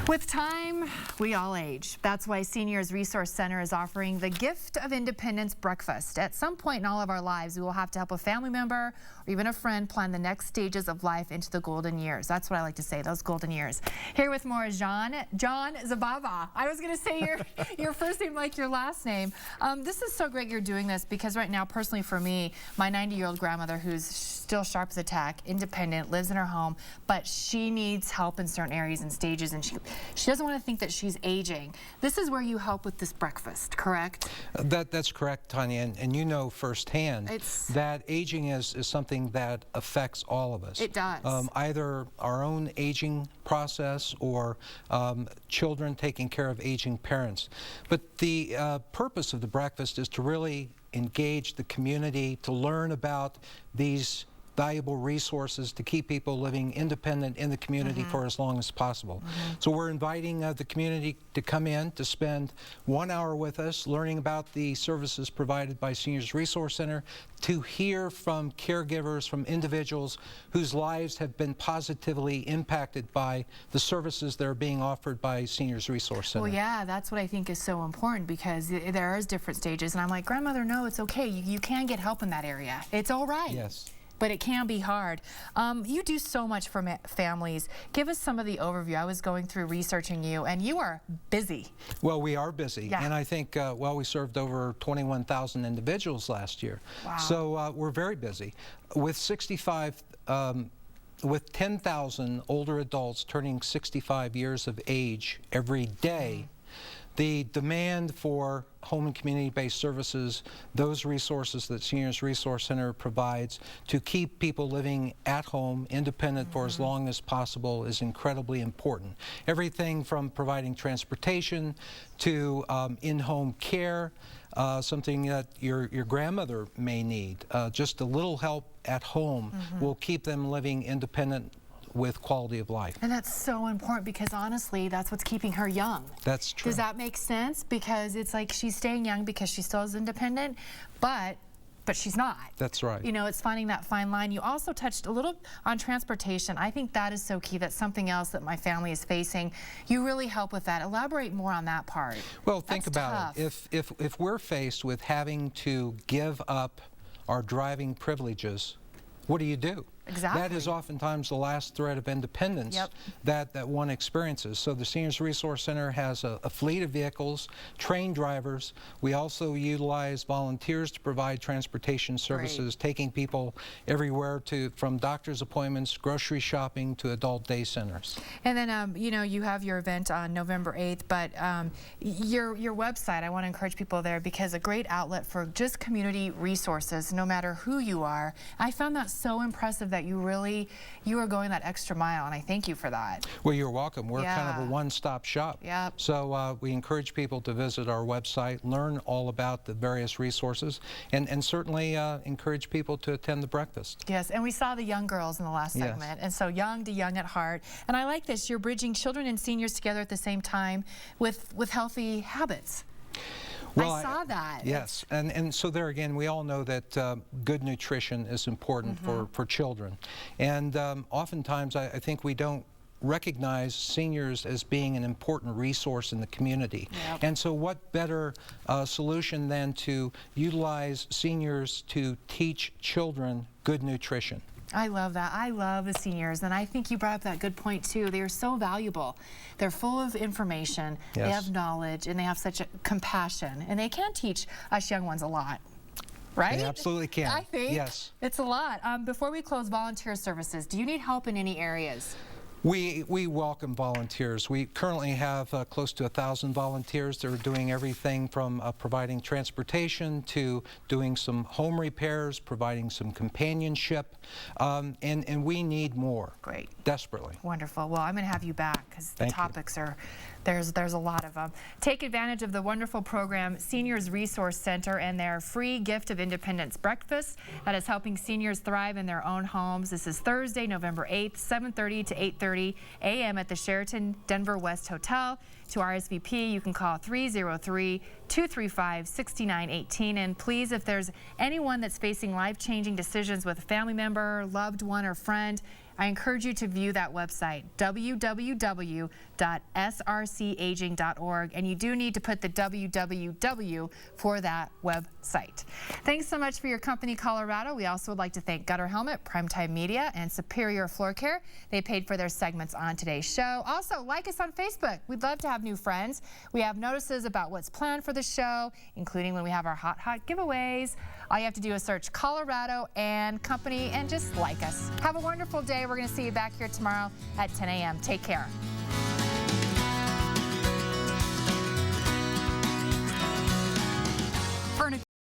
With time, we all age. That's why Seniors Resource Center is offering the Gift of Independence breakfast. At some point in all of our lives, we will have to help a family member or even a friend plan the next stages of life into the golden years. That's what I like to say, those golden years. Here with more is John Zababa. I was going to say your first name like your last name. This is so great you're doing this because right now, personally for me, my 90-year-old grandmother who's still sharp as a tack, independent, lives in her home, but she needs help in certain areas and stages, and she doesn't want to think that she's aging. This is where you help with this breakfast, correct? That's correct, Tanya, and you know firsthand that aging is something that affects all of us. It does. Either our own aging process or children taking care of aging parents. But the purpose of the breakfast is to really engage the community, to learn about these valuable resources to keep people living independent in the community for as long as possible. So we're inviting the community to come in to spend 1 hour with us learning about the services provided by Seniors Resource Center, to hear from caregivers, from individuals whose lives have been positively impacted by the services that are being offered by Seniors Resource Center. Well, yeah, that's what I think is so important because there is different stages, and I'm like, grandmother, no, it's okay. You can get help in that area. It's all right. Yes. But it can be hard. You do so much for families. Give us some of the overview. I was going through researching you, and you are busy. Well, we are busy, yeah. And I think, well, we served over 21,000 individuals last year. Wow. So we're very busy. With 10,000 older adults turning 65 years of age every day, the demand for home and community-based services, those resources that Seniors Resource Center provides to keep people living at home, independent for as long as possible, is incredibly important. Everything from providing transportation to in-home care, something that your grandmother may need. Just a little help at home will keep them living independent with quality of life. And that's so important because honestly, that's what's keeping her young. That's true. Does that make sense? Because it's like she's staying young because she still is independent, but she's not. That's right. You know, it's finding that fine line. You also touched a little on transportation. I think that is so key. That's something else that my family is facing. You really help with that. Elaborate more on that part. Well, think about it. If we're faced with having to give up our driving privileges, what do you do? Exactly. That is oftentimes the last thread of independence that one experiences. So the Seniors Resource Center has a fleet of vehicles, trained drivers. We also utilize volunteers to provide transportation services, taking people everywhere from doctor's appointments, grocery shopping, to adult day centers. And then, you know, you have your event on November 8th, but your website, I want to encourage people there because a great outlet for just community resources, no matter who you are. I found that so impressive that you are going that extra mile, and I thank you for that. Well, you're welcome. We're kind of a one-stop shop. Yep. So we encourage people to visit our website, learn all about the various resources, and certainly encourage people to attend the breakfast. Yes, and we saw the young girls in the last segment, and so young to young at heart. And I like this. You're bridging children and seniors together at the same time with healthy habits. Well, I saw that. Yes, and so there again, we all know that good nutrition is important for children. And oftentimes I think we don't recognize seniors as being an important resource in the community. And so what better solution than to utilize seniors to teach children good nutrition? I love that. I love the seniors, and I think you brought up that good point too. They are so valuable. They're full of information, they have knowledge, and they have such a compassion, and they can teach us young ones a lot. Right? They absolutely can. I think. Yes. It's a lot. Before we close, volunteer services. Do you need help in any areas? We welcome volunteers. We currently have close to 1,000 volunteers that are doing everything from providing transportation to doing some home repairs, providing some companionship, and we need more. Great. Desperately. Wonderful. Well, I'm going to have you back because the topics are, there's a lot of them. Take advantage of the wonderful program, Seniors Resource Center, and their free Gift of Independence breakfast that is helping seniors thrive in their own homes. This is Thursday, November 8th, 7:30 to 8:30 a.m. at the Sheraton Denver West Hotel. To RSVP, you can call 303-235-6918. And please, if there's anyone that's facing life-changing decisions with a family member, loved one, or friend, I encourage you to view that website, www.srcaging.org, and you do need to put the www for that website. Thanks so much for your company, Colorado. We also would like to thank Gutter Helmet, Primetime Media, and Superior Floor Care. They paid for their segments on today's show. Also, like us on Facebook. We'd love to have new friends. We have notices about what's planned for the show, including when we have our hot giveaways. All you have to do is search Colorado and Company and just like us. Have a wonderful day. We're going to see you back here tomorrow at 10 a.m. Take care.